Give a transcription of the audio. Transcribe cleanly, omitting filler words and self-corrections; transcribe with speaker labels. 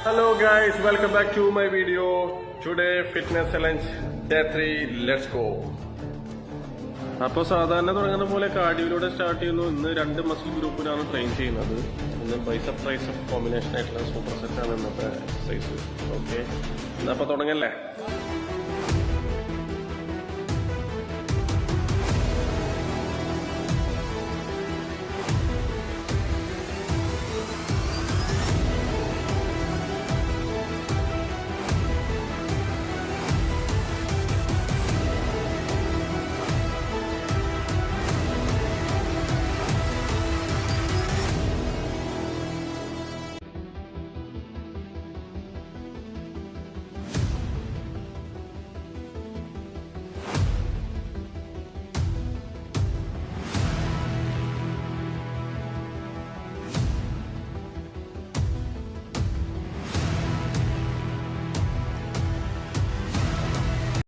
Speaker 1: Hello guys, welcome back to my video. Today fitness challenge day 3. Let's go. അപ്പോൾ സാധാരണ തുടങ്ങുന്ന പോലെ കാർഡിയോയിലൂടെ start ചെയ്യുന്നു. ഇന്ന് 2 മസിൽ ഗ്രൂപ്പിനാണ് ട്രെയിൻ ചെയ്യുന്നത്. ഇന്ന് ബൈസെപ്പ് ട്രൈസെപ്പ് കോമ്പിനേഷൻ ആയിട്ടുള്ള സൂപ്പർ സെറ്റ് ആണ് ഇന്നത്തെ എക്സസൈസ്. ഓക്കെ, എന്നപ്പോൾ തുടങ്ങല്ലേ.